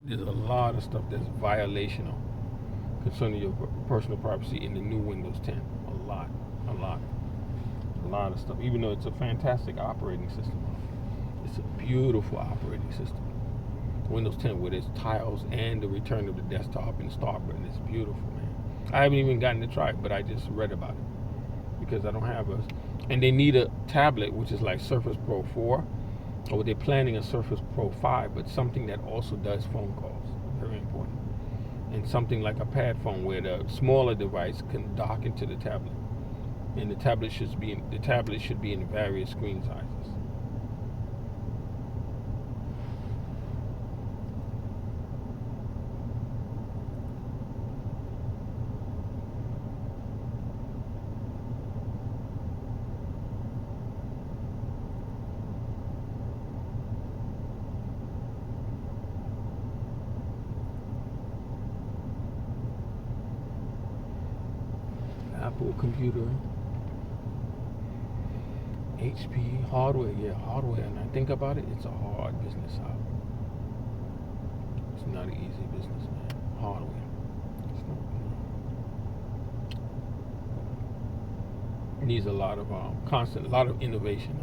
there's a lot of stuff that's violational concerning your personal privacy in the new Windows 10. A lot of stuff. Even though it's a fantastic operating system, it's a beautiful operating system. Windows 10 with its tiles and the return of the desktop and start button, it's beautiful, man. I haven't even gotten to try it, but I just read about it because I don't have a. And they need a tablet, which is like Surface Pro 4, or they're planning a Surface Pro 5, but something that also does phone calls. Very important. And something like a pad phone where the smaller device can dock into the tablet, and the tablet should be in various screen sizes. Apple computer, HP, hardware, hardware. And I think about it, it's a hard business out. It's not an easy business, man. Hardware. It's not, it needs a lot of a lot of innovation.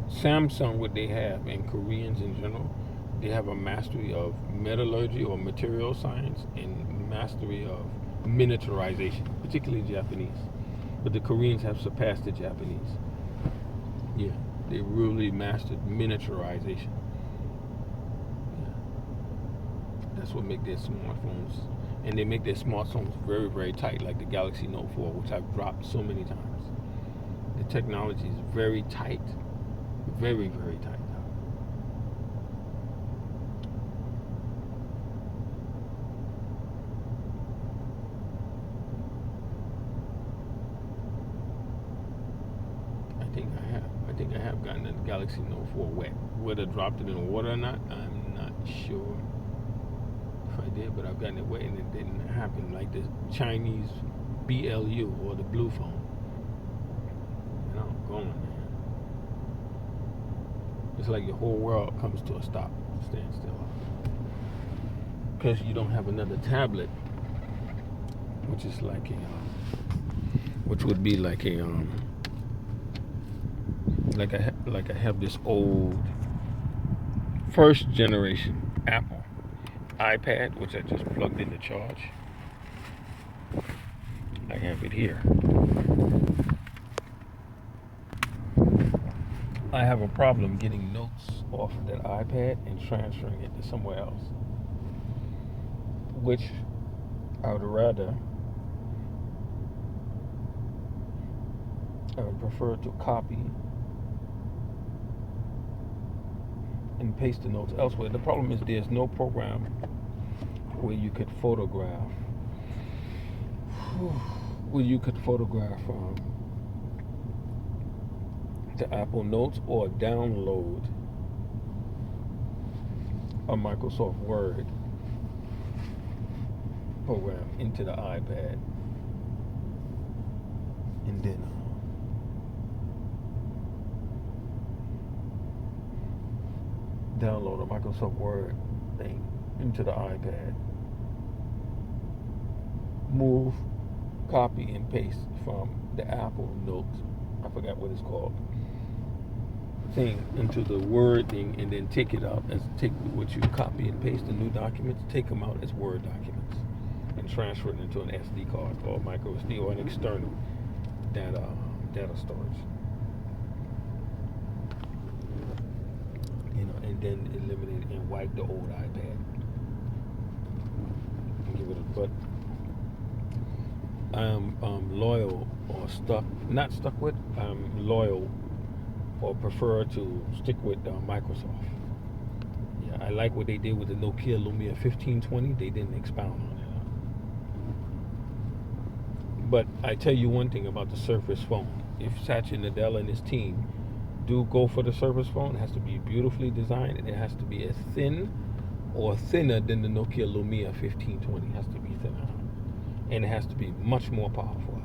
Samsung, what they have, and Koreans in general, they have a mastery of metallurgy or material science and mastery of miniaturization, particularly Japanese. But the Koreans have surpassed the Japanese. Yeah, they really mastered miniaturization. Yeah. That's what make their smartphones, and they make their smartphones very, very tight, like the Galaxy Note 4, which I've dropped so many times. The technology is very tight, very, very tight. I think I have gotten the Galaxy Note 4 wet. Whether I dropped it in water or not, I'm not sure if I did, but I've gotten it wet and it didn't happen like the Chinese BLU or the blue phone. And I'm going, man. It's like your whole world comes to a stop, stand still. Because you don't have another tablet, which is like which would be like I have this old first generation Apple iPad, which I just plugged in to charge. I have it here. I have a problem getting notes off of that iPad and transferring it to somewhere else, which I would prefer to copy and paste the notes elsewhere. The problem is there's no program where you could photograph the Apple Notes or download a Microsoft Word program into the iPad and then download a Microsoft Word thing into the iPad, move, copy, and paste from the Apple Notes, I forgot what it's called, thing into the Word thing, and then take what you copy and paste the new documents, take them out as Word documents, and transfer it into an SD card or micro SD or an external data storage. And then eliminate and wipe the old iPad and give it a. But I'm loyal or not stuck with. I'm loyal or prefer to stick with Microsoft. Yeah, I like what they did with the Nokia Lumia 1520. They didn't expound on it. But I tell you one thing about the Surface phone. If Satya Nadella and his team do go for the Surface phone, it has to be beautifully designed, and it has to be as thin or thinner than the Nokia Lumia 1520. It has to be thinner, and it has to be much more powerful.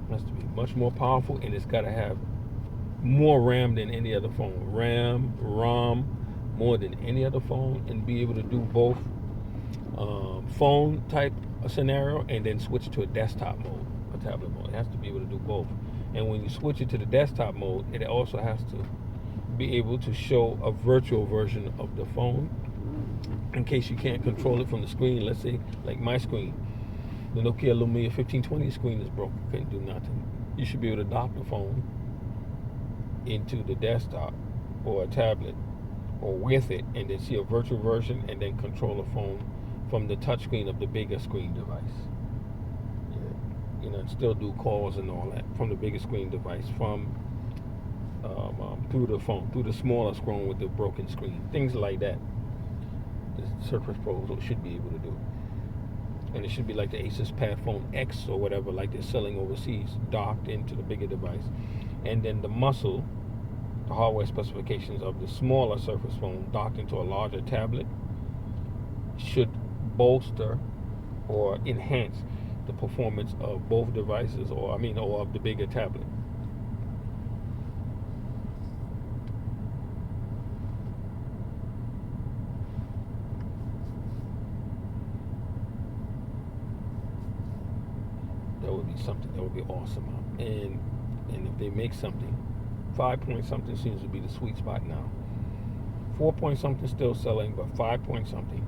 It has to be much more powerful, and it's got to have more RAM than any other phone. RAM, ROM, more than any other phone, and be able to do both phone type scenario and then switch to a desktop mode, a tablet mode. It has to be able to do both. And when you switch it to the desktop mode, it also has to be able to show a virtual version of the phone in case you can't control it from the screen. Let's say, like my screen, the Nokia Lumia 1520 screen is broken, couldn't do nothing. You should be able to dock the phone into the desktop or a tablet or with it, and then see a virtual version, and then control the phone from the touchscreen of the bigger screen device. Yeah. You know, and still do calls and all that from the bigger screen device, from through the phone, through the smaller screen with the broken screen. Things like that. The Surface Pro should be able to do. And it should be like the Asus Padphone X or whatever, like they're selling overseas, docked into the bigger device. And then the muscle, the hardware specifications of the smaller Surface phone docked into a larger tablet should bolster or enhance the performance of both devices, or of the bigger tablet. That would be something. That would be awesome. And if they make something, 5 point something seems to be the sweet spot now. 4 point something still selling, but 5 point something.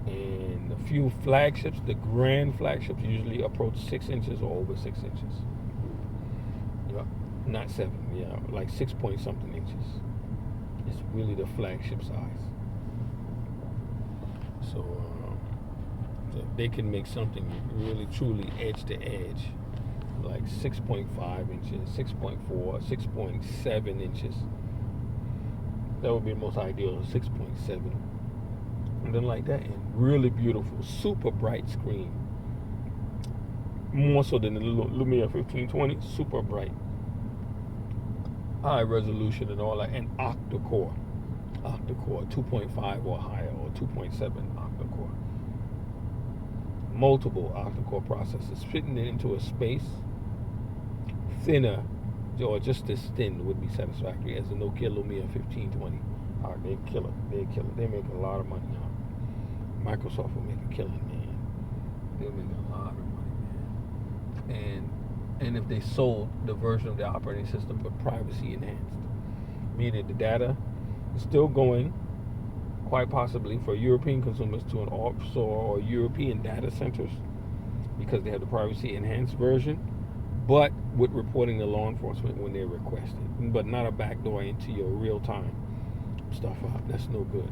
And a few flagships, the grand flagships, usually approach 6 inches or over 6 inches. Yeah, not 7. Yeah, like 6 point something inches. It's really the flagship size. So if they can make something really truly edge to edge, like 6.5 inches, 6.4, 6.7 inches. That would be the most ideal, 6.7. And then like that, and really beautiful, super bright screen. More so than the Lumia 1520, super bright. High resolution and all that, and octa-core. Octa-core, 2.5 or higher, or 2.7 octa-core. Multiple octa-core processors fitting it into a space thinner, or just as thin would be satisfactory as the Nokia Lumia 1520. They kill it. They make a lot of money now. Microsoft will make a killing, man. They'll make a lot of money, man. And if they sold the version of the operating system but privacy enhanced, meaning the data is still going, quite possibly for European consumers, to an offshore or European data centers, because they have the privacy enhanced version, but with reporting to law enforcement when they request it, but not a backdoor into your real time stuff out. That's no good.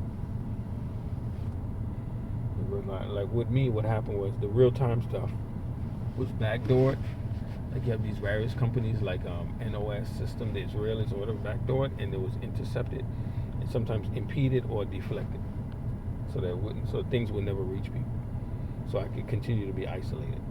Like with me, what happened was the real time stuff was backdoored. Like you have these various companies like NOS system, the Israelis or whatever, backdoored, and it was intercepted and sometimes impeded or deflected, so things would never reach people. So I could continue to be isolated.